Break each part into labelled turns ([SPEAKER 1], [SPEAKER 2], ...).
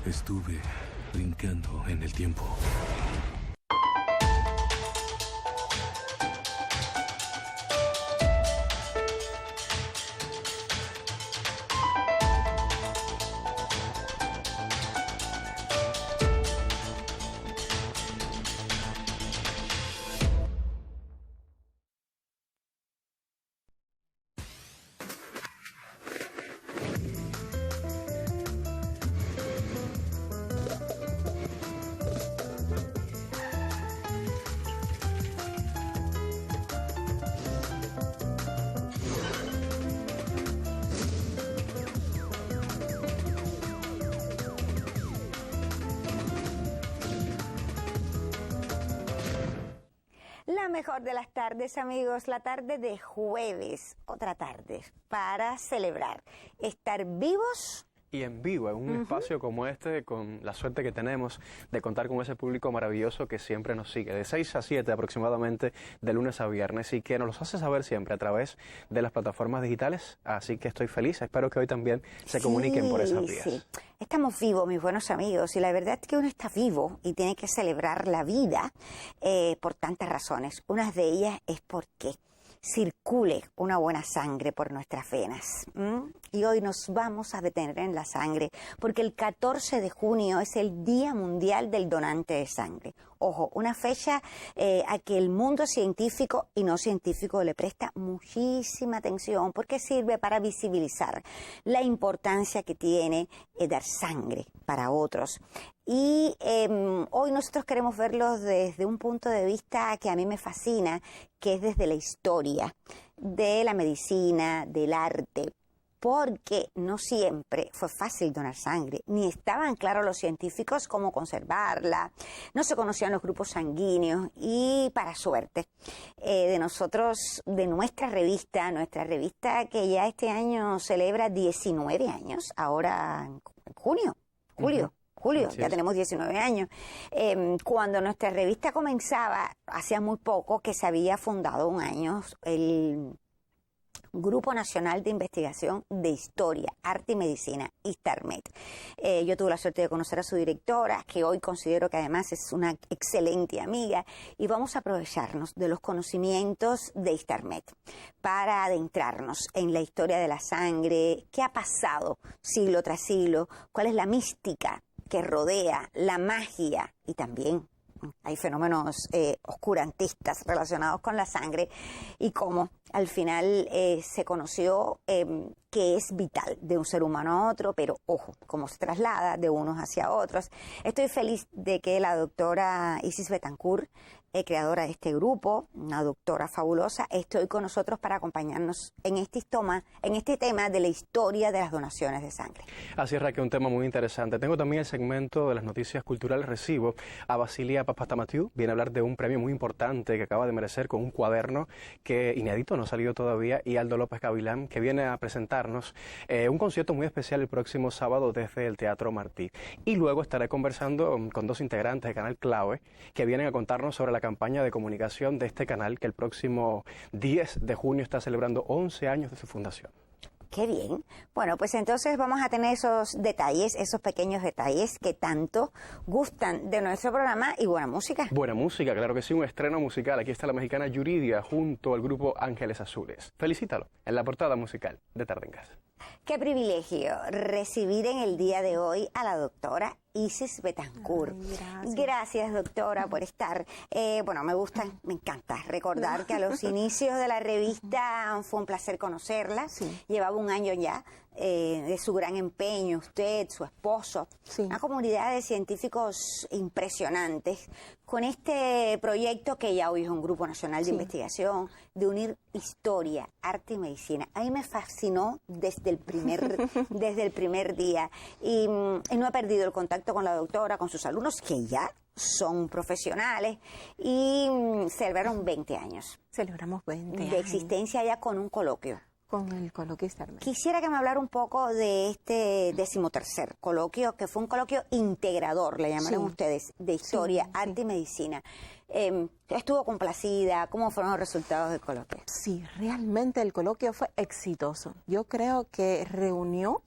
[SPEAKER 1] Estuve brincando en el tiempo.
[SPEAKER 2] La mejor de las tardes, amigos, la tarde de jueves, otra tarde para celebrar, estar vivos
[SPEAKER 3] y en vivo, en un espacio como este, con la suerte que tenemos de contar con ese público maravilloso que siempre nos sigue, de 6 a 7 aproximadamente, de lunes a viernes, y que nos los hace saber siempre a través de las plataformas digitales. Así que estoy feliz, espero que hoy también se comuniquen por esas vías.
[SPEAKER 2] Sí. Estamos vivos, mis buenos amigos, y la verdad es que uno está vivo y tiene que celebrar la vida por tantas razones. Una de ellas es porque circule una buena sangre por nuestras venas. Y hoy nos vamos a detener en la sangre, porque el 14 de junio es el Día Mundial del Donante de Sangre. Ojo, una fecha a que el mundo científico y no científico le presta muchísima atención, porque sirve para visibilizar la importancia que tiene dar sangre para otros. Y hoy nosotros queremos verlos desde un punto de vista que a mí me fascina, que es desde la historia de la medicina, del arte, porque no siempre fue fácil donar sangre, ni estaban claros los científicos cómo conservarla, no se conocían los grupos sanguíneos y, para suerte de nosotros, de nuestra revista que ya este año celebra 19 años, ahora en julio, ya tenemos 19 años. Cuando nuestra revista comenzaba, hacía muy poco que se había fundado un año el Grupo Nacional de Investigación de Historia, Arte y Medicina, ISTARMED. Yo tuve la suerte de conocer a su directora, que hoy considero que además es una excelente amiga, y vamos a aprovecharnos de los conocimientos de ISTARMED para adentrarnos en la historia de la sangre, qué ha pasado siglo tras siglo, cuál es la mística que rodea la magia, y también hay fenómenos oscurantistas relacionados con la sangre, y cómo al final se conoció que es vital de un ser humano a otro, pero ojo, cómo se traslada de unos hacia otros. Estoy feliz de que la doctora Isis Betancourt, creadora de este grupo, una doctora fabulosa, esté hoy con nosotros para acompañarnos en este tema de la historia de las donaciones de sangre.
[SPEAKER 3] Así es, Raquel, un tema muy interesante. Tengo también el segmento de las noticias culturales. Recibo a Basilia Papastamatiu, viene a hablar de un premio muy importante que acaba de merecer con un cuaderno que inédito, no ha salido todavía, y Aldo López Gavilán, que viene a presentarnos un concierto muy especial el próximo sábado desde el Teatro Martí. Y luego estaré conversando con dos integrantes de Canal Clave que vienen a contarnos sobre la campaña de comunicación de este canal, que el próximo 10 de junio está celebrando 11 años de su fundación.
[SPEAKER 2] ¡Qué bien! Bueno, pues entonces vamos a tener esos detalles, esos pequeños detalles que tanto gustan de nuestro programa, y buena música.
[SPEAKER 3] Buena música, claro que sí, un estreno musical. Aquí está la mexicana Yuridia junto al grupo Ángeles Azules. Felicítalo en la portada musical de Tarde en Casa.
[SPEAKER 2] Qué privilegio recibir en el día de hoy a la doctora Isis Betancourt. Gracias, doctora, por estar. Bueno, me encanta recordar que a los inicios de la revista fue un placer conocerla. Sí. Llevaba un año ya de su gran empeño, usted, su esposo, una comunidad de científicos impresionantes, con este proyecto que ya hoy es un Grupo Nacional de Investigación, de unir historia, arte y medicina. A mí me fascinó desde el primer día, y no he perdido el contacto con la doctora, con sus alumnos, que ya son profesionales, y celebraron 20 años.
[SPEAKER 4] Celebramos 20
[SPEAKER 2] de existencia ya con un coloquio.
[SPEAKER 4] Con el coloquio ISTARMED.
[SPEAKER 2] Quisiera que me hablara un poco de este 13º coloquio, que fue un coloquio integrador, le llamaron ustedes, de historia, arte y medicina. ¿Estuvo complacida? ¿Cómo fueron los resultados del coloquio?
[SPEAKER 4] Sí, realmente el coloquio fue exitoso. Yo creo que reunió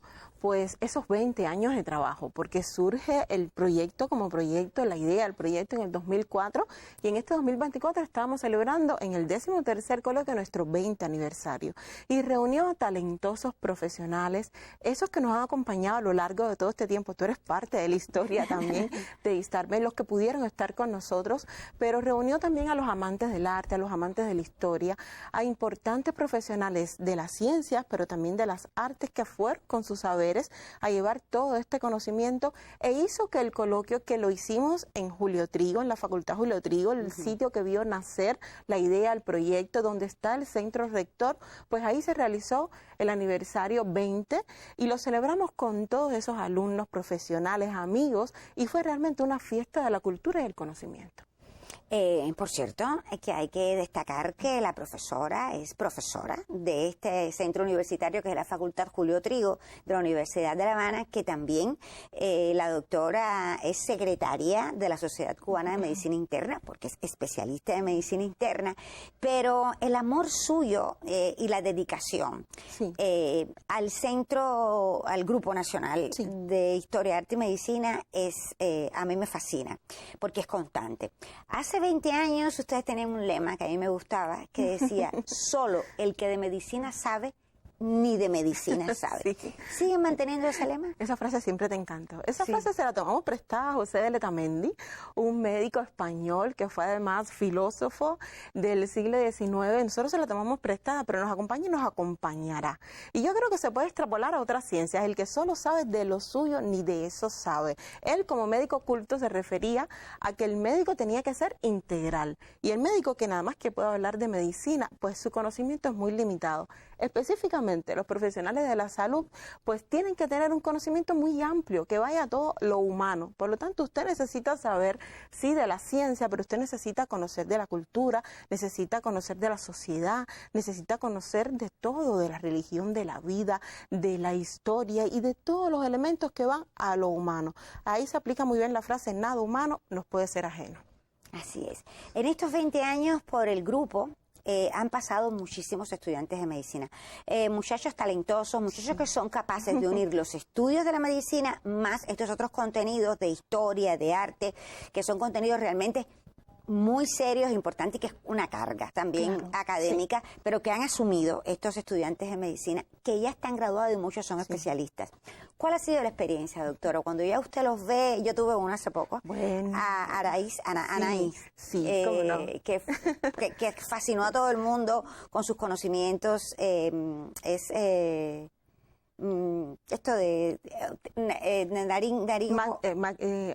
[SPEAKER 4] pues esos 20 años de trabajo, porque surge el proyecto como proyecto, la idea del proyecto en el 2004 y en este 2024 estábamos celebrando en el 13º coloquio nuestro 20 aniversario y reunió a talentosos profesionales, esos que nos han acompañado a lo largo de todo este tiempo. Tú eres parte de la historia también de Istarmet, los que pudieron estar con nosotros, pero reunió también a los amantes del arte, a los amantes de la historia, a importantes profesionales de las ciencias, pero también de las artes que fueron con sus saberes a llevar todo este conocimiento e hizo que el coloquio que lo hicimos en Julio Trigo, en la Facultad Julio Trigo, el sitio que vio nacer la idea, el proyecto, donde está el centro rector, pues ahí se realizó el aniversario 20 y lo celebramos con todos esos alumnos, profesionales, amigos y fue realmente una fiesta de la cultura y el conocimiento.
[SPEAKER 2] Por cierto, que hay que destacar que la profesora es profesora de este centro universitario que es la Facultad Julio Trigo de la Universidad de La Habana, que también la doctora es secretaria de la Sociedad Cubana de Medicina Interna, porque es especialista en medicina interna, pero el amor suyo y la dedicación al centro, al Grupo Nacional de Historia, Arte y Medicina a mí me fascina, porque es constante. Hace 20 años ustedes tenían un lema que a mí me gustaba, que decía, solo el que de medicina sabe, ni de medicina sabe. ¿Siguen manteniendo ese lema?
[SPEAKER 4] Esa frase siempre te encantó. Esa frase se la tomamos prestada a José de Letamendi, un médico español que fue además filósofo del siglo XIX. Nosotros se la tomamos prestada, pero nos acompaña y nos acompañará. Y yo creo que se puede extrapolar a otras ciencias. El que solo sabe de lo suyo, ni de eso sabe. Él, como médico culto, se refería a que el médico tenía que ser integral. Y el médico que nada más que puede hablar de medicina, pues su conocimiento es muy limitado. Específicamente, los profesionales de la salud pues tienen que tener un conocimiento muy amplio, que vaya a todo lo humano. Por lo tanto, usted necesita saber, sí, de la ciencia, pero usted necesita conocer de la cultura, necesita conocer de la sociedad, necesita conocer de todo, de la religión, de la vida, de la historia y de todos los elementos que van a lo humano. Ahí se aplica muy bien la frase, nada humano nos puede ser ajeno.
[SPEAKER 2] Así es. En estos 20 años por el grupo, han pasado muchísimos estudiantes de medicina, muchachos talentosos, muchachos que son capaces de unir los estudios de la medicina más estos otros contenidos de historia, de arte, que son contenidos realmente muy serios, importantes y que es una carga también académica, pero que han asumido estos estudiantes de medicina, que ya están graduados y muchos son especialistas. ¿Cuál ha sido la experiencia, doctora? Cuando ya usted los ve, yo tuve una hace poco, a Anaís,
[SPEAKER 4] cómo no.
[SPEAKER 2] que fascinó a todo el mundo con sus conocimientos, esto de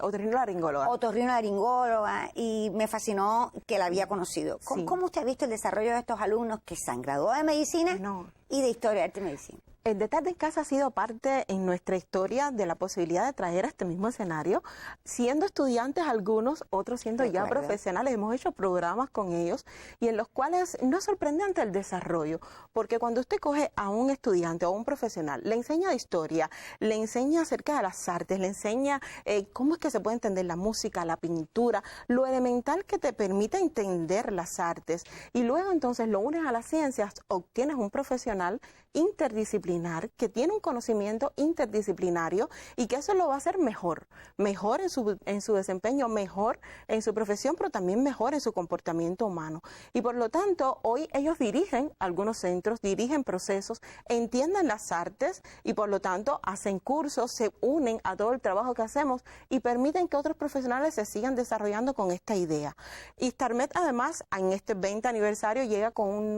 [SPEAKER 2] otorrinolaringóloga, y me fascinó que la había conocido. ¿Cómo usted ha visto el desarrollo de estos alumnos que se han graduado de medicina y de historia, arte y medicina?
[SPEAKER 4] El de Tarde en Casa ha sido parte en nuestra historia de la posibilidad de traer a este mismo escenario, siendo estudiantes algunos, otros siendo ya profesionales. Hemos hecho programas con ellos y en los cuales no es sorprendente el desarrollo, porque cuando usted coge a un estudiante o a un profesional, le enseña de historia, le enseña acerca de las artes, le enseña cómo es que se puede entender la música, la pintura, lo elemental que te permite entender las artes, y luego entonces lo unes a las ciencias, obtienes un profesional interdisciplinar que tiene un conocimiento interdisciplinario y que eso lo va a hacer mejor en su desempeño, mejor en su profesión, pero también mejor en su comportamiento humano. Y por lo tanto, hoy ellos dirigen algunos centros, dirigen procesos, entienden las artes y por lo tanto hacen cursos, se unen a todo el trabajo que hacemos y permiten que otros profesionales se sigan desarrollando con esta idea. Istarmet además en este 20 aniversario llega con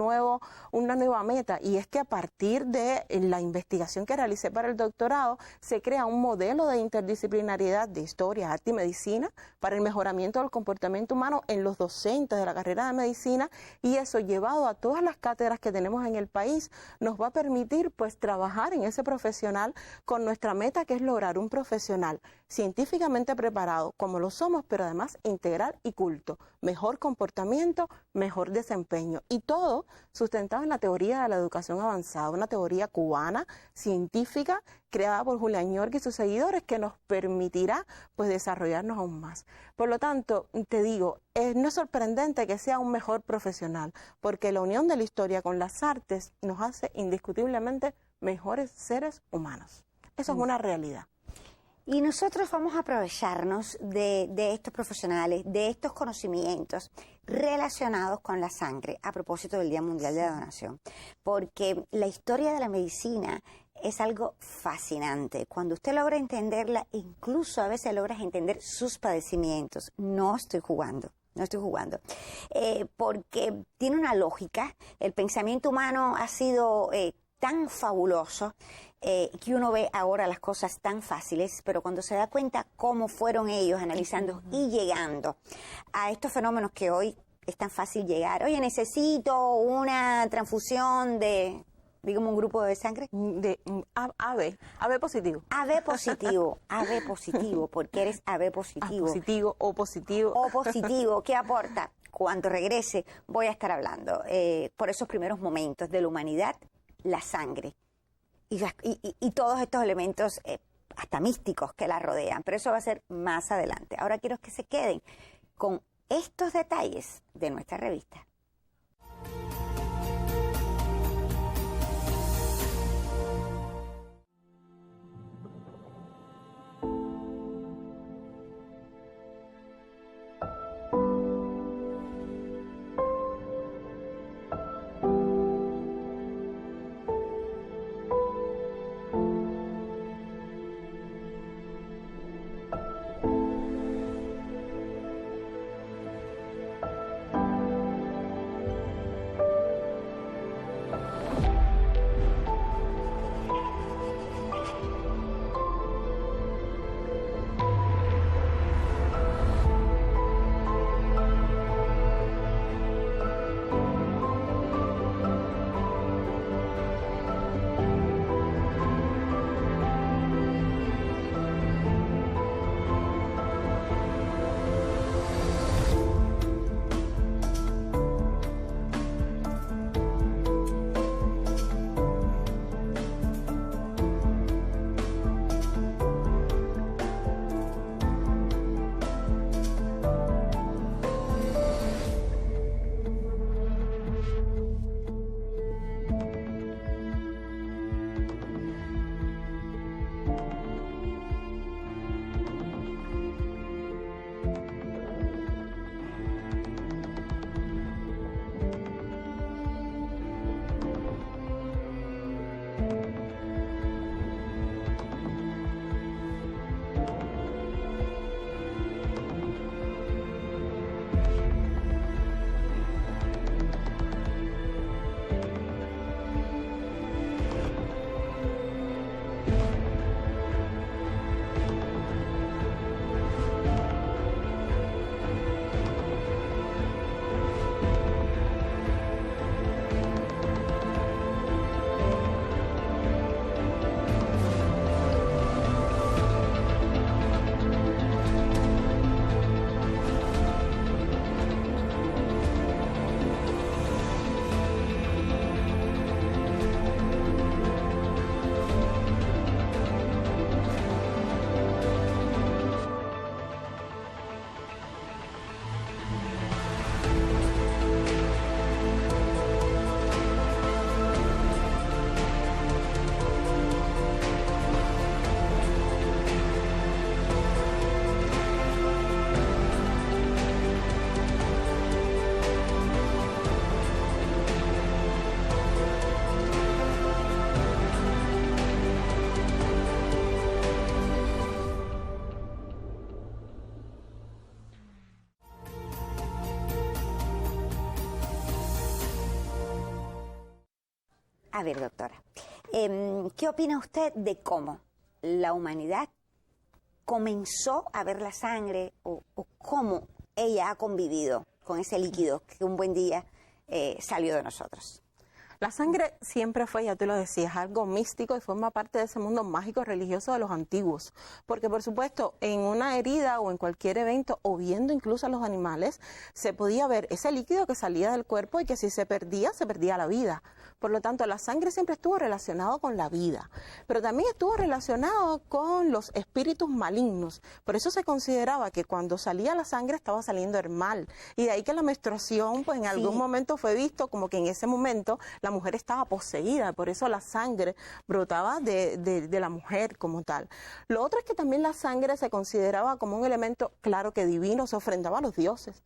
[SPEAKER 4] una nueva meta, y es que a partir de la investigación que realicé para el doctorado, se crea un modelo de interdisciplinariedad de historia, arte y medicina para el mejoramiento del comportamiento humano en los docentes de la carrera de medicina, y eso llevado a todas las cátedras que tenemos en el país nos va a permitir pues trabajar en ese profesional con nuestra meta, que es lograr un profesional científicamente preparado como lo somos, pero además integral y culto, mejor comportamiento, mejor desempeño, y todo sustentado en la teoría de la educación avanzada, una teoría cubana, científica, creada por Julián York y sus seguidores, que nos permitirá pues desarrollarnos aún más. Por lo tanto, te digo, no es sorprendente que sea un mejor profesional, porque la unión de la historia con las artes nos hace indiscutiblemente mejores seres humanos. Eso es una realidad.
[SPEAKER 2] Y nosotros vamos a aprovecharnos de estos profesionales, de estos conocimientos relacionados con la sangre a propósito del Día Mundial de la Donación, porque la historia de la medicina es algo fascinante. Cuando usted logra entenderla, incluso a veces logras entender sus padecimientos. No estoy jugando. Porque tiene una lógica. El pensamiento humano ha sido tan fabuloso que uno ve ahora las cosas tan fáciles, pero cuando se da cuenta cómo fueron ellos analizando y llegando a estos fenómenos que hoy es tan fácil llegar. Oye, necesito una transfusión de, digamos, un grupo de sangre.
[SPEAKER 4] De AB positivo.
[SPEAKER 2] AB positivo, porque eres AB positivo.
[SPEAKER 4] Positivo o positivo.
[SPEAKER 2] O positivo, ¿qué aporta? Cuando regrese voy a estar hablando por esos primeros momentos de la humanidad, la sangre y todos estos elementos hasta místicos que la rodean, pero eso va a ser más adelante. Ahora quiero que se queden con estos detalles de nuestra revista. A ver, doctora, ¿qué opina usted de cómo la humanidad comenzó a ver la sangre o cómo ella ha convivido con ese líquido que un buen día salió de nosotros?
[SPEAKER 4] La sangre siempre fue, ya tú lo decías, algo místico y forma parte de ese mundo mágico religioso de los antiguos. Porque, por supuesto, en una herida o en cualquier evento, o viendo incluso a los animales, se podía ver ese líquido que salía del cuerpo y que si se perdía la vida. Por lo tanto, la sangre siempre estuvo relacionado con la vida, pero también estuvo relacionado con los espíritus malignos. Por eso se consideraba que cuando salía la sangre estaba saliendo el mal. Y de ahí que la menstruación, pues en algún momento fue visto como que en ese momento la mujer estaba poseída, por eso la sangre brotaba de la mujer como tal. Lo otro es que también la sangre se consideraba como un elemento, claro que divino, se ofrendaba a los dioses.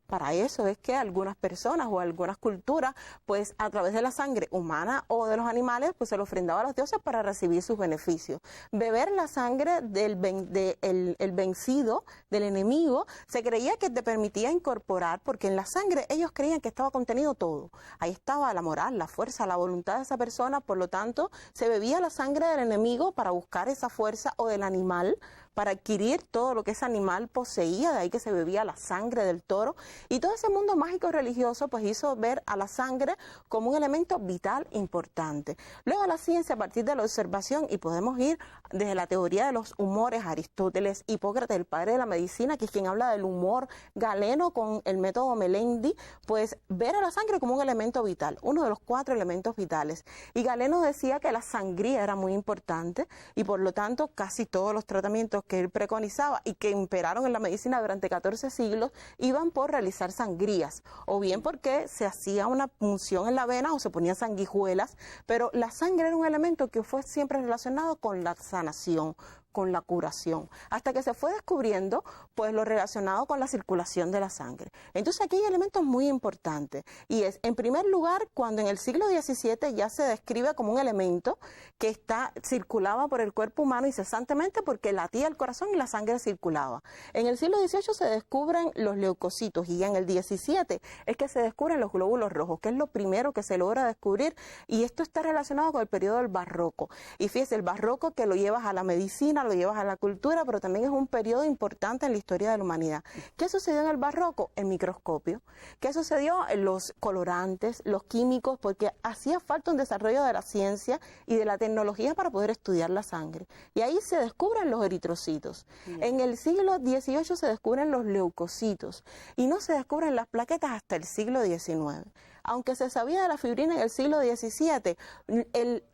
[SPEAKER 4] Para eso es que algunas personas o algunas culturas, pues a través de la sangre humana o de los animales, pues se lo ofrendaba a los dioses para recibir sus beneficios. Beber la sangre el vencido, del enemigo, se creía que te permitía incorporar, porque en la sangre ellos creían que estaba contenido todo. Ahí estaba la moral, la fuerza, la voluntad de esa persona, por lo tanto, se bebía la sangre del enemigo para buscar esa fuerza, o del animal, para adquirir todo lo que ese animal poseía, de ahí que se bebía la sangre del toro. Y todo ese mundo mágico religioso pues hizo ver a la sangre como un elemento vital importante. Luego la ciencia, a partir de la observación, y podemos ir desde la teoría de los humores, Aristóteles, Hipócrates, el padre de la medicina, que es quien habla del humor, Galeno con el método Melendi, pues ver a la sangre como un elemento vital, uno de los 4 elementos vitales. Y Galeno decía que la sangría era muy importante, y por lo tanto casi todos los tratamientos que él preconizaba y que imperaron en la medicina durante 14 siglos iban por realizar sangrías, o bien porque se hacía una punción en la vena o se ponían sanguijuelas, pero la sangre era un elemento que fue siempre relacionado con la sanación, con la curación, hasta que se fue descubriendo pues lo relacionado con la circulación de la sangre. Entonces aquí hay elementos muy importantes, y es, en primer lugar, cuando en el siglo XVII ya se describe como un elemento que circulaba por el cuerpo humano incesantemente, porque latía el corazón y la sangre circulaba. En el siglo XVIII se descubren los leucocitos, y en el XVII es que se descubren los glóbulos rojos, que es lo primero que se logra descubrir, y esto está relacionado con el periodo del barroco. Y fíjese, el barroco, que lo llevas a la medicina, lo llevas a la cultura, pero también es un periodo importante en la historia de la humanidad. ¿Qué sucedió en el barroco? El microscopio. ¿Qué sucedió? Los colorantes, los químicos, porque hacía falta un desarrollo de la ciencia y de la tecnología para poder estudiar la sangre. Y ahí se descubren los eritrocitos. En el siglo XVIII se descubren los leucocitos, y no se descubren las plaquetas hasta el siglo XIX. Aunque se sabía de la fibrina en el siglo XVII,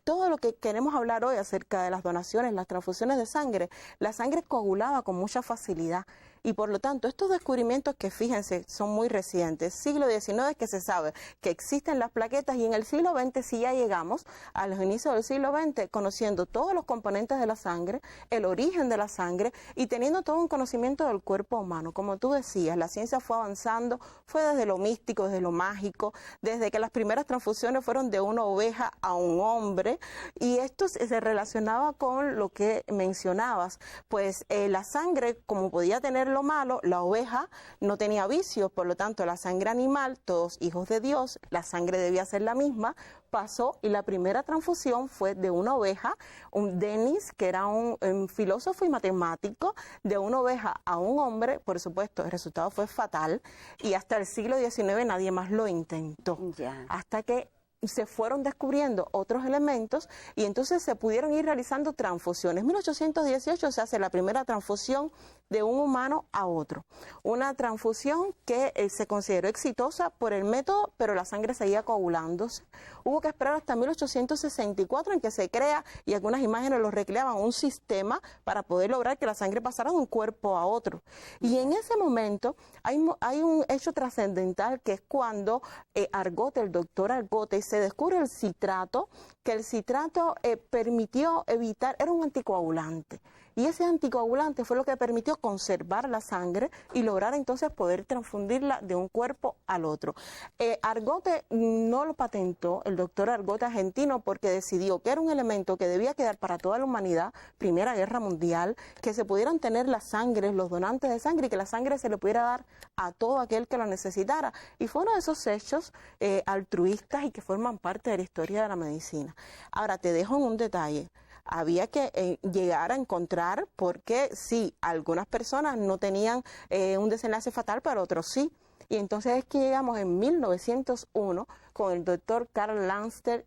[SPEAKER 4] todo lo que queremos hablar hoy acerca de las donaciones, las transfusiones de sangre, la sangre coagulaba con mucha facilidad. Y por lo tanto, estos descubrimientos, que fíjense, son muy recientes, siglo XIX es que se sabe que existen las plaquetas, y en el siglo XX sí ya llegamos a los inicios del siglo XX conociendo todos los componentes de la sangre, el origen de la sangre, y teniendo todo un conocimiento del cuerpo humano. Como tú decías, la ciencia fue avanzando, fue desde lo místico, desde lo mágico, desde que las primeras transfusiones fueron de una oveja a un hombre, y esto se relacionaba con lo que mencionabas, pues la sangre, como podía tener lo malo, la oveja no tenía vicios, por lo tanto la sangre animal, todos hijos de Dios, la sangre debía ser la misma, pasó, y la primera transfusión fue de una oveja, un Denis, que era un filósofo y matemático, de una oveja a un hombre. Por supuesto, el resultado fue fatal, y hasta el siglo XIX nadie más lo intentó, hasta que se fueron descubriendo otros elementos, y entonces se pudieron ir realizando transfusiones. En 1818 se hace la primera transfusión de un humano a otro. Una transfusión que se consideró exitosa por el método, pero la sangre seguía coagulándose. Hubo que esperar hasta 1864 en que se crea, y algunas imágenes lo recreaban, un sistema para poder lograr que la sangre pasara de un cuerpo a otro. Y en ese momento hay un hecho trascendental, que es cuando Argote, el doctor Argote, se descubre el citrato, que el citrato permitió evitar, era un anticoagulante. Y ese anticoagulante fue lo que permitió conservar la sangre y lograr entonces poder transfundirla de un cuerpo al otro. Argote no lo patentó, el doctor Argote argentino, porque decidió que era un elemento que debía quedar para toda la humanidad, Primera Guerra Mundial, que se pudieran tener las sangres, los donantes de sangre, y que la sangre se le pudiera dar a todo aquel que lo necesitara. Y fue uno de esos hechos altruistas y que forman parte de la historia de la medicina. Ahora, te dejo en un detalle. Había que llegar a encontrar, porque sí, algunas personas no tenían un desenlace fatal, pero otros sí. Y entonces es que llegamos en 1901 con el doctor Karl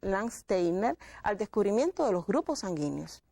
[SPEAKER 4] Landsteiner al descubrimiento de los grupos sanguíneos.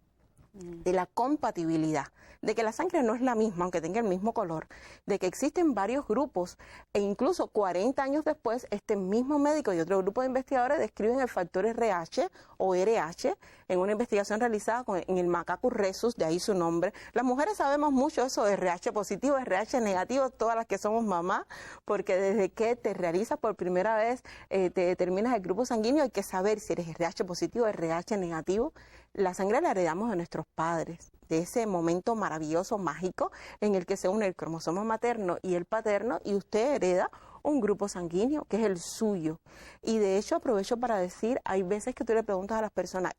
[SPEAKER 4] de la compatibilidad, de que la sangre no es la misma, aunque tenga el mismo color, de que existen varios grupos e incluso 40 años después, este mismo médico y otro grupo de investigadores describen el factor RH o RH en una investigación realizada en el macaco rhesus, de ahí su nombre. Las mujeres sabemos mucho eso de RH positivo, RH negativo, todas las que somos mamás, porque desde que te realizas por primera vez, te determinas el grupo sanguíneo, hay que saber si eres RH positivo o RH negativo. La sangre la heredamos de nuestros padres, de ese momento maravilloso, mágico, en el que se une el cromosoma materno y el paterno, y usted hereda un grupo sanguíneo que es el suyo. Y de hecho aprovecho para decir, hay veces que tú le preguntas a las personas,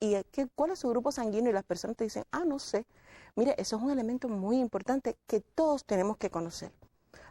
[SPEAKER 4] ¿cuál es su grupo sanguíneo? Y las personas te dicen, no sé. Mire, eso es un elemento muy importante que todos tenemos que conocer.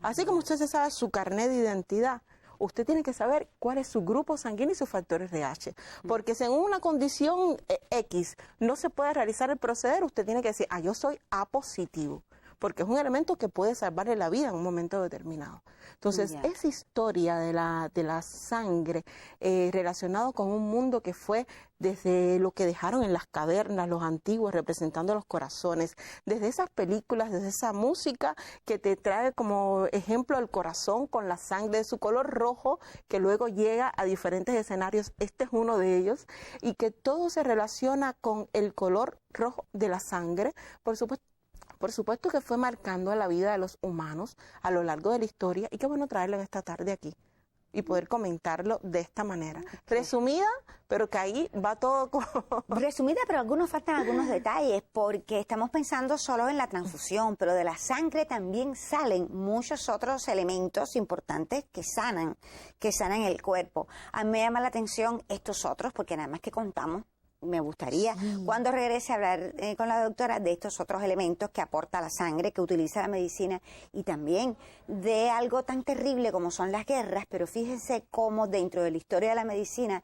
[SPEAKER 4] Así como usted se sabe su carnet de identidad, usted tiene que saber cuál es su grupo sanguíneo y sus factores RH. Porque según una condición X no se puede realizar el proceder, usted tiene que decir, yo soy A positivo, porque es un elemento que puede salvarle la vida en un momento determinado. Entonces, esa historia de la sangre relacionado con un mundo que fue desde lo que dejaron en las cavernas los antiguos representando los corazones, desde esas películas, desde esa música que te trae como ejemplo el corazón con la sangre de su color rojo, que luego llega a diferentes escenarios, este es uno de ellos, y que todo se relaciona con el color rojo de la sangre, por supuesto que fue marcando la vida de los humanos a lo largo de la historia, y qué bueno traerlo en esta tarde aquí y poder comentarlo de esta manera. Resumida, pero que ahí va todo
[SPEAKER 2] Resumida, pero faltan algunos detalles, porque estamos pensando solo en la transfusión, pero de la sangre también salen muchos otros elementos importantes que sanan el cuerpo. A mí me llama la atención estos otros, porque nada más que contamos, me gustaría, cuando regrese a hablar con la doctora de estos otros elementos que aporta la sangre, que utiliza la medicina, y también de algo tan terrible como son las guerras, pero fíjense cómo dentro de la historia de la medicina,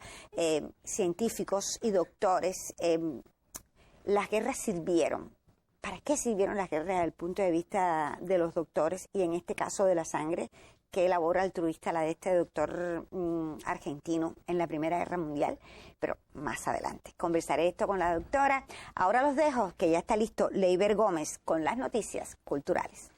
[SPEAKER 2] científicos y doctores, las guerras sirvieron. ¿Para qué sirvieron las guerras desde el punto de vista de los doctores y en este caso de la sangre? Qué labor altruista la de este doctor argentino en la Primera Guerra Mundial, pero más adelante. Conversaré esto con la doctora. Ahora los dejo, que ya está listo Leiber Gómez con las noticias culturales.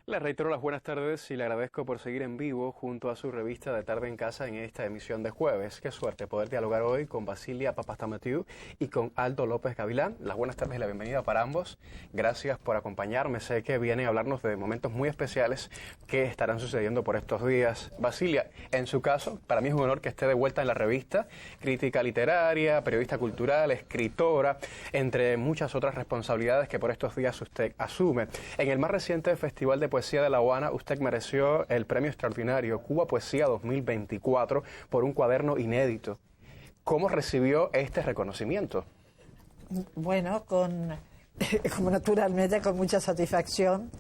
[SPEAKER 3] Le reitero las buenas tardes y le agradezco por seguir en vivo junto a su revista de Tarde en Casa en esta emisión de jueves. Qué suerte poder dialogar hoy con Basilia Papastamatiou y con Aldo López Gavilán. Las buenas tardes y la bienvenida para ambos. Gracias por acompañarme. Sé que vienen a hablarnos de momentos muy especiales que estarán sucediendo por estos días. Basilia, en su caso, para mí es un honor que esté de vuelta en la revista. Crítica literaria, periodista cultural, escritora, entre muchas otras responsabilidades que por estos días usted asume. En el más reciente Festival de Poesía de La Habana, usted mereció el premio extraordinario Cuba Poesía 2024 por un cuaderno inédito. ¿Cómo recibió este reconocimiento?
[SPEAKER 5] Bueno, como naturalmente, con mucha satisfacción.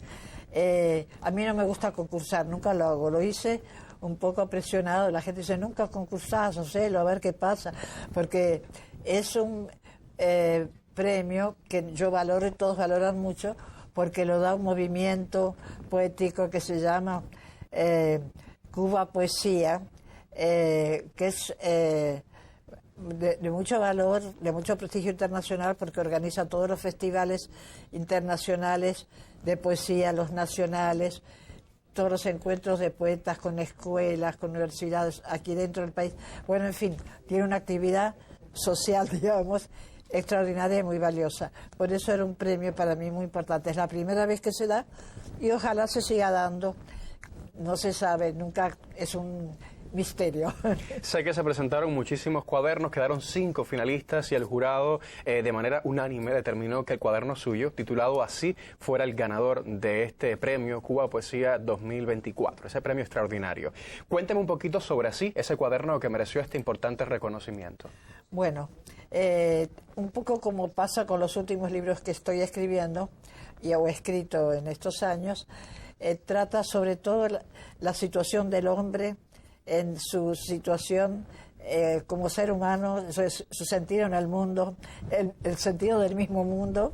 [SPEAKER 5] A mí no me gusta concursar, nunca lo hago. Lo hice un poco presionado. La gente dice, nunca concursás, hacelo, a ver qué pasa. Porque es un premio que yo valoro y todos valoran mucho, porque lo da un movimiento poético que se llama Cuba Poesía, que es de mucho valor, de mucho prestigio internacional, porque organiza todos los festivales internacionales de poesía, los nacionales, todos los encuentros de poetas con escuelas, con universidades aquí dentro del país. Bueno, en fin, tiene una actividad social, digamos, extraordinaria y muy valiosa. Por eso era un premio para mí muy importante. Es la primera vez que se da y ojalá se siga dando. No se sabe, nunca es un misterio.
[SPEAKER 3] Sé que se presentaron muchísimos cuadernos, quedaron 5 finalistas y el jurado de manera unánime determinó que el cuaderno suyo, titulado así, fuera el ganador de este premio Cuba Poesía 2024, ese premio extraordinario. Cuénteme un poquito sobre así, ese cuaderno que mereció este importante reconocimiento.
[SPEAKER 5] Bueno, un poco como pasa con los últimos libros que estoy escribiendo y he escrito en estos años, trata sobre todo la situación del hombre en su situación como ser humano, su sentido en el mundo, el sentido del mismo mundo,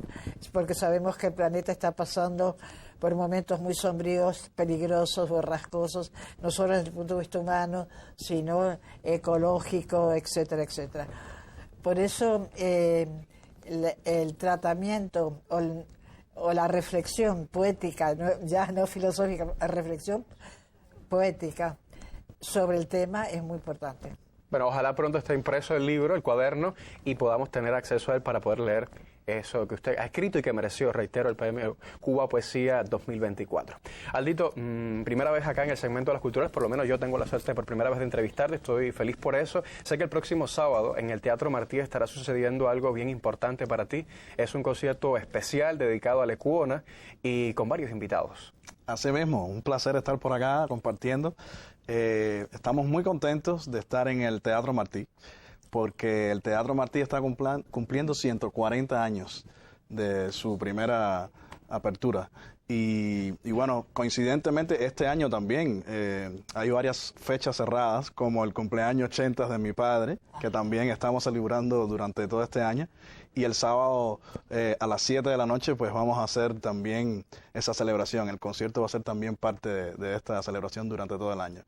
[SPEAKER 5] porque sabemos que el planeta está pasando por momentos muy sombríos, peligrosos, borrascosos, no solo desde el punto de vista humano, sino ecológico, etcétera, etcétera. Por eso el tratamiento o la reflexión poética, ya no filosófica, la reflexión poética sobre el tema es muy importante.
[SPEAKER 3] Bueno, ojalá pronto esté impreso el libro, el cuaderno, y podamos tener acceso a él para poder leer eso que usted ha escrito y que mereció, reitero, el premio Cuba Poesía 2024. Aldito, primera vez acá en el segmento de las culturas, por lo menos yo tengo la suerte por primera vez de entrevistarte, estoy feliz por eso. Sé que el próximo sábado en el Teatro Martí estará sucediendo algo bien importante para ti. Es un concierto especial dedicado a Lecuona y con varios invitados.
[SPEAKER 6] Así mismo, un placer estar por acá compartiendo. Estamos muy contentos de estar en el Teatro Martí, porque el Teatro Martí está cumpliendo 140 años de su primera apertura. Y bueno, coincidentemente este año también hay varias fechas cerradas, como el cumpleaños 80 de mi padre, que también estamos celebrando durante todo este año. Y el sábado a las 7 de la noche pues vamos a hacer también esa celebración. El concierto va a ser también parte de esta celebración durante todo el año.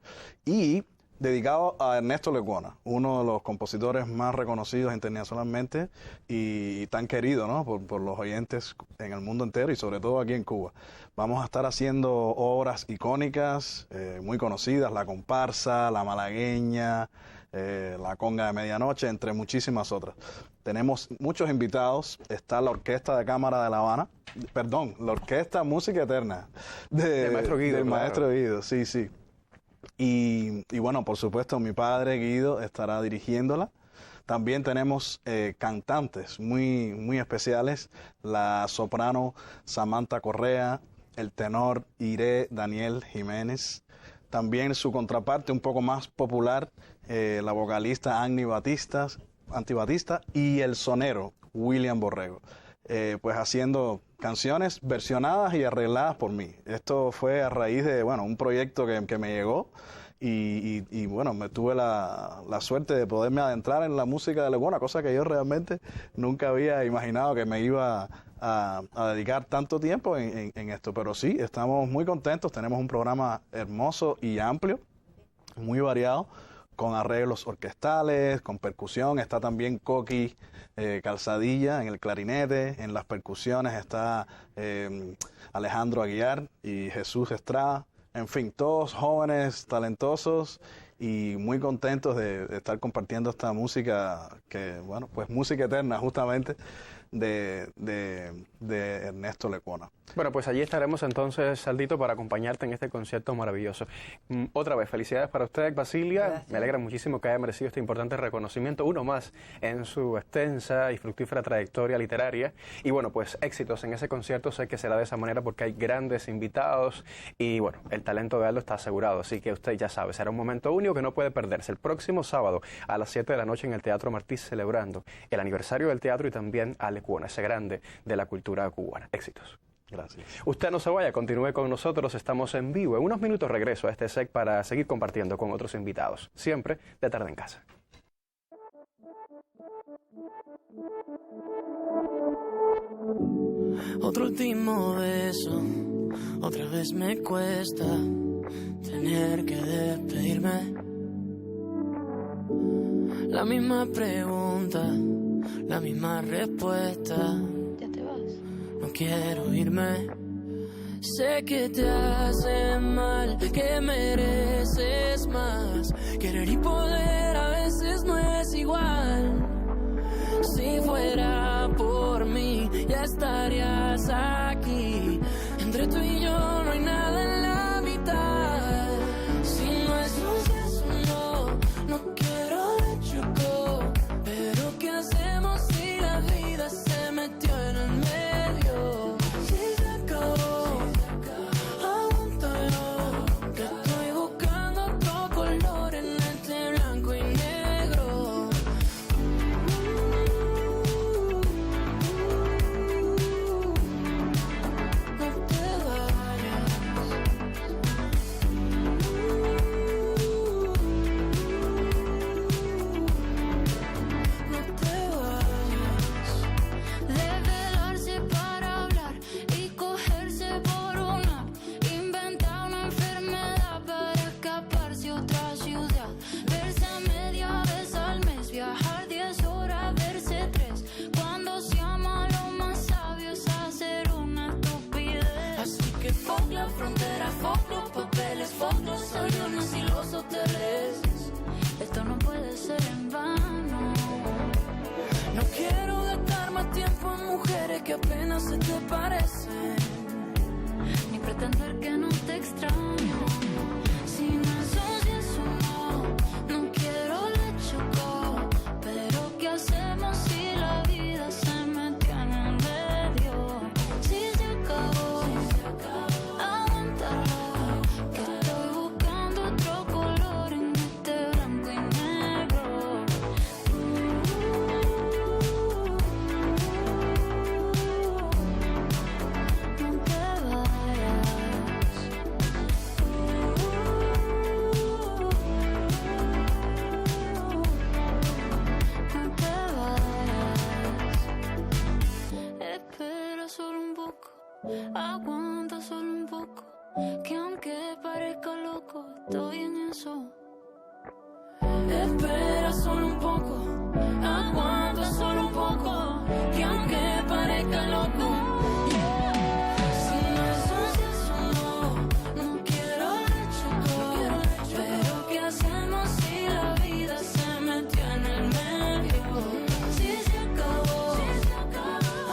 [SPEAKER 6] Y dedicado a Ernesto Lecuona, uno de los compositores más reconocidos internacionalmente y tan querido, ¿no?, por los oyentes en el mundo entero y sobre todo aquí en Cuba. Vamos a estar haciendo obras icónicas, muy conocidas, La Comparsa, La Malagueña, La Conga de Medianoche, entre muchísimas otras. Tenemos muchos invitados, está la Orquesta de Cámara de La Habana, perdón, la Orquesta Música Eterna
[SPEAKER 3] del Maestro Guido.
[SPEAKER 6] Del Maestro Guido, sí, sí. Y bueno, por supuesto, mi padre Guido estará dirigiéndola. También tenemos cantantes muy, muy especiales, la soprano Samantha Correa, el tenor Iré Daniel Jiménez, también su contraparte un poco más popular, la vocalista Anti Batista y el sonero William Borrego, pues haciendo canciones versionadas y arregladas por mí. Esto fue a raíz de, bueno, un proyecto que me llegó y bueno, me tuve la suerte de poderme adentrar en la música de Lecuona, cosa que yo realmente nunca había imaginado que me iba a dedicar tanto tiempo en esto. Pero sí, estamos muy contentos, tenemos un programa hermoso y amplio, muy variado, con arreglos orquestales, con percusión. Está también Coqui Calzadilla en el clarinete, en las percusiones está Alejandro Aguiar y Jesús Estrada. En fin, todos jóvenes, talentosos y muy contentos de estar compartiendo esta música que, bueno, pues música eterna justamente de Ernesto Lecuona.
[SPEAKER 3] Bueno, pues allí estaremos entonces, Aldito, para acompañarte en este concierto maravilloso. Otra vez, felicidades para usted, Basilia. Gracias. Me alegra muchísimo que haya merecido este importante reconocimiento, uno más en su extensa y fructífera trayectoria literaria. Y bueno, pues éxitos en ese concierto, sé que será de esa manera porque hay grandes invitados y bueno, el talento de Aldo está asegurado, así que usted ya sabe, será un momento único que no puede perderse. El próximo sábado a las 7 de la noche en el Teatro Martí, celebrando el aniversario del teatro y también a Lecuona, ese grande de la cultura cubana. Éxitos.
[SPEAKER 6] Gracias.
[SPEAKER 3] Usted no se vaya, continúe con nosotros, estamos en vivo. En unos minutos regreso a este SEC para seguir compartiendo con otros invitados, siempre de tarde en casa.
[SPEAKER 7] Otro último beso, otra vez me cuesta tener que despedirme. La misma pregunta, la misma respuesta. No quiero irme, Sé que te hace mal, que mereces más. Querer y poder a veces no es igual. Si fuera por mí, ya estarías aquí. Entre tú y yo no hay nada en la mitad. Si no es un sí, es un no. No quiero de choco. Pero ¿qué hacemos si la vida se metió en el medio? Si se acabó, aguántalo, que estoy buscando otro color en este blanco y negro. No te vayas. No te vayas.
[SPEAKER 8] Desvelarse para hablar y cogerse por una. Inventar una enfermedad para escaparse a otra ciudad. Verse a media vez al mes, viajar 10 horas, verse 3. Cuando se ama lo más sabio es hacer una estupidez.
[SPEAKER 7] Así que fuck la frontera, fuck los papeles, fuck los aviones y los hoteles.
[SPEAKER 8] Esto no puede ser en vano.
[SPEAKER 7] No quiero gastar más tiempo en mujeres que apenas se te parecen.
[SPEAKER 8] Ni pretender que no te extraño. Si no es un sí, es un no. No quiero le choco. Pero ¿qué hacemos si la vida se metió en el medio? Si se acabó, aguántalo, que estoy buscando otro color en este blanco y negro. No te vayas. No te vayas. Espera solo un poco, aguanta solo un poco, que aunque parezca loco, estoy en eso.
[SPEAKER 7] Espera solo un poco, aguanta solo un poco, que aunque parezca loco. Si no es un sí, es un no. No quiero le choco. Pero ¿qué hacemos si la vida se metió en el medio? Si se acabó,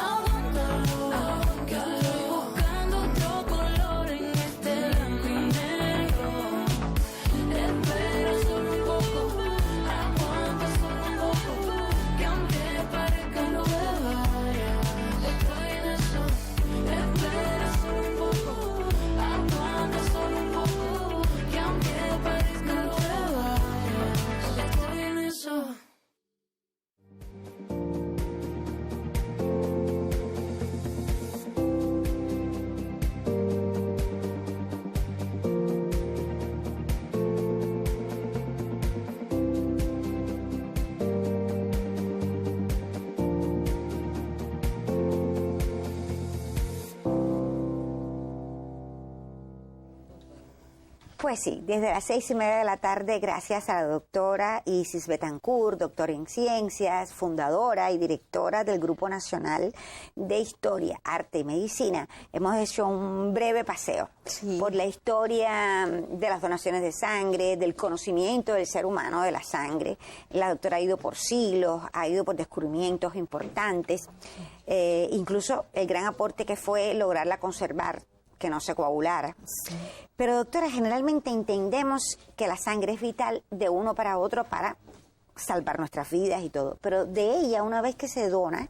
[SPEAKER 7] aguántalo, que estoy buscando otro color en este blanco y negro. Espera solo un poco, aguanta solo un poco, que aunque parezca no te vayas. Estoy en eso. Espera solo un poco, aguanta solo un poco, que aunque parezca no te vayas. Estoy en eso.
[SPEAKER 2] Pues sí, desde las 6:30 de la tarde, gracias a la doctora Isis Betancourt, doctora en ciencias, fundadora y directora del Grupo Nacional de Historia, Arte y Medicina, hemos hecho un breve paseo por la historia de las donaciones de sangre, del conocimiento del ser humano de la sangre. La doctora ha ido por siglos, ha ido por descubrimientos importantes, incluso el gran aporte que fue lograrla conservar, que no se coagulara. Pero doctora, generalmente entendemos que la sangre es vital de uno para otro para salvar nuestras vidas y todo, pero de ella, una vez que se dona,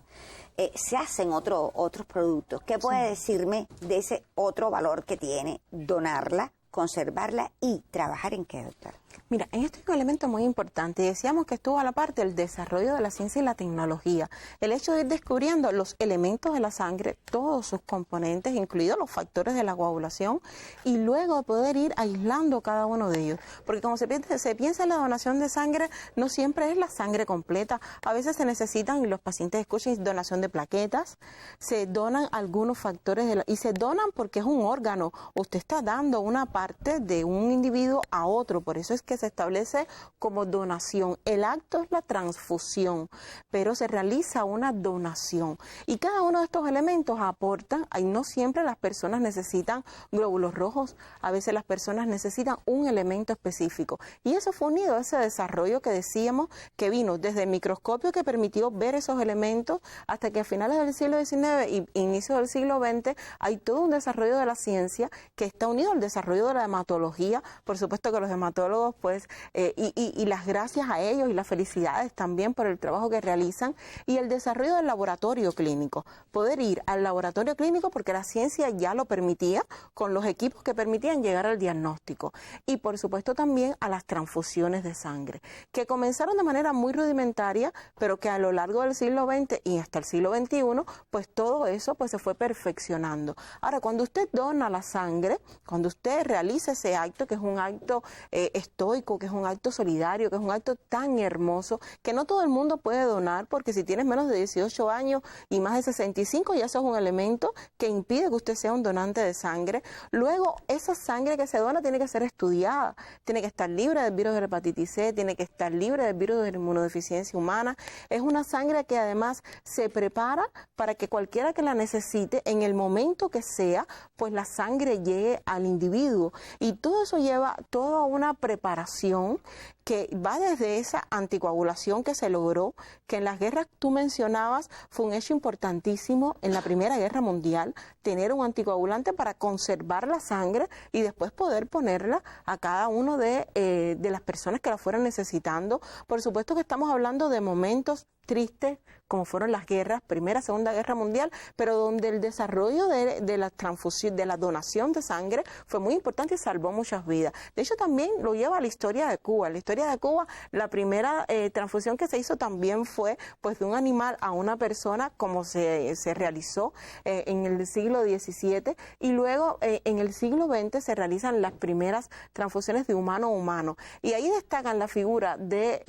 [SPEAKER 2] se hacen otros productos. ¿Qué puede decirme de ese otro valor que tiene donarla, conservarla y trabajar en qué, doctora?
[SPEAKER 4] Mira, en esto hay un elemento muy importante. Decíamos que estuvo a la par del desarrollo de la ciencia y la tecnología. El hecho de ir descubriendo los elementos de la sangre, todos sus componentes, incluidos los factores de la coagulación, y luego poder ir aislando cada uno de ellos. Porque como se piensa en la donación de sangre, no siempre es la sangre completa. A veces se necesitan, y los pacientes escuchen, donación de plaquetas, se donan algunos factores, y se donan porque es un órgano. Usted está dando una parte de un individuo a otro. Por eso es que se establece como donación. El acto es la transfusión, pero se realiza una donación. Y cada uno de estos elementos aportan, y no siempre las personas necesitan glóbulos rojos, a veces las personas necesitan un elemento específico. Y eso fue unido a ese desarrollo que decíamos que vino desde el microscopio que permitió ver esos elementos hasta que a finales del siglo XIX y inicio del siglo XX hay todo un desarrollo de la ciencia que está unido al desarrollo de la hematología. Por supuesto que los hematólogos, pues, y las gracias a ellos y las felicidades también por el trabajo que realizan, y el desarrollo del laboratorio clínico. Poder ir al laboratorio clínico porque la ciencia ya lo permitía con los equipos que permitían llegar al diagnóstico. Y por supuesto también a las transfusiones de sangre, que comenzaron de manera muy rudimentaria, pero que a lo largo del siglo XX y hasta el siglo XXI, pues todo eso pues se fue perfeccionando. Ahora, cuando usted dona la sangre, cuando usted realiza ese acto, que es un acto estoico, que es un acto solidario, que es un acto tan hermoso, que no todo el mundo puede donar, porque si tienes menos de 18 años y más de 65, ya eso es un elemento que impide que usted sea un donante de sangre. Luego, esa sangre que se dona tiene que ser estudiada, tiene que estar libre del virus de la hepatitis C, tiene que estar libre del virus de la inmunodeficiencia humana. Es una sangre que además se prepara para que cualquiera que la necesite, en el momento que sea, pues la sangre llegue al individuo. Y todo eso lleva toda una preparación que va desde esa anticoagulación que se logró, que en las guerras tú mencionabas, fue un hecho importantísimo en la Primera Guerra Mundial, tener un anticoagulante para conservar la sangre y después poder ponerla a cada uno de las personas que la fueran necesitando. Por supuesto que estamos hablando de momentos tristes, como fueron las guerras, Primera, Segunda Guerra Mundial, pero donde el desarrollo de la transfusión, de la donación de sangre fue muy importante y salvó muchas vidas. De hecho, también lo lleva a la historia de Cuba. La historia de Cuba, la primera transfusión que se hizo también fue pues de un animal a una persona, como se realizó en el siglo XVII, y luego en el siglo XX se realizan las primeras transfusiones de humano a humano. Y ahí destacan la figura de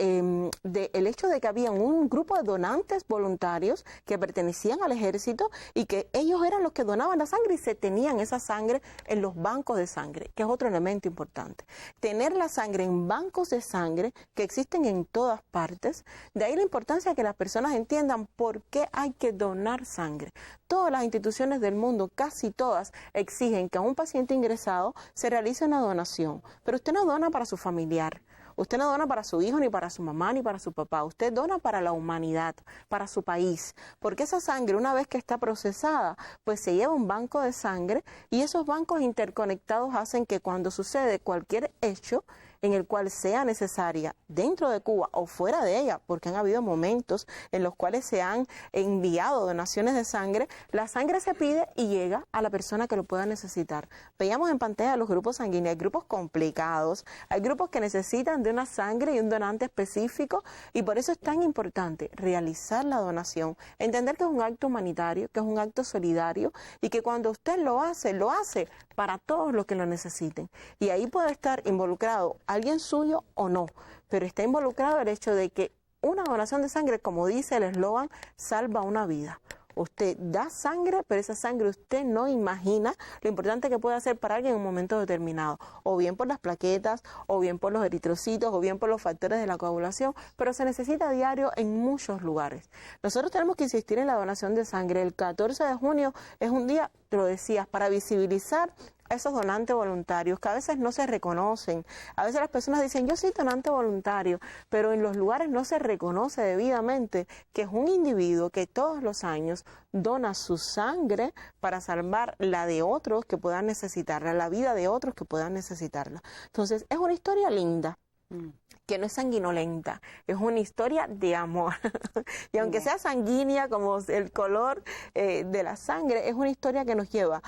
[SPEAKER 4] el hecho de que había un grupo de donantes voluntarios que pertenecían al ejército y que ellos eran los que donaban la sangre y se tenían esa sangre en los bancos de sangre, que es otro elemento importante. Tener la sangre en bancos de sangre que existen en todas partes, de ahí la importancia de que las personas entiendan por qué hay que donar sangre. Todas las instituciones del mundo, casi todas, exigen que a un paciente ingresado se realice una donación, pero usted no dona para su familiar. Usted no dona para su hijo, ni para su mamá, ni para su papá. Usted dona para la humanidad, para su país. Porque esa sangre, una vez que está procesada, pues se lleva a un banco de sangre y esos bancos interconectados hacen que cuando sucede cualquier hecho en el cual sea necesaria dentro de Cuba o fuera de ella, porque han habido momentos en los cuales se han enviado donaciones de sangre, la sangre se pide y llega a la persona que lo pueda necesitar. Veíamos en pantalla los grupos sanguíneos, hay grupos complicados, hay grupos que necesitan de una sangre y un donante específico, y por eso es tan importante realizar la donación, entender que es un acto humanitario, que es un acto solidario, y que cuando usted lo hace para todos los que lo necesiten. Y ahí puede estar involucrado alguien suyo o no, pero está involucrado el hecho de que una donación de sangre, como dice el eslogan, salva una vida. Usted da sangre, pero esa sangre usted no imagina lo importante que puede hacer para alguien en un momento determinado, o bien por las plaquetas, o bien por los eritrocitos, o bien por los factores de la coagulación, pero se necesita a diario en muchos lugares. Nosotros tenemos que insistir en la donación de sangre. El 14 de junio es un día, te lo decías, para visibilizar a esos donantes voluntarios que a veces no se reconocen. A veces las personas dicen, yo soy donante voluntario, pero en los lugares no se reconoce debidamente que es un individuo que todos los años dona su sangre para salvar la de otros que puedan necesitarla, la vida de otros que puedan necesitarla. Entonces, es una historia linda, que no es sanguinolenta, es una historia de amor. Y aunque sea sanguínea como el color de la sangre, es una historia que nos lleva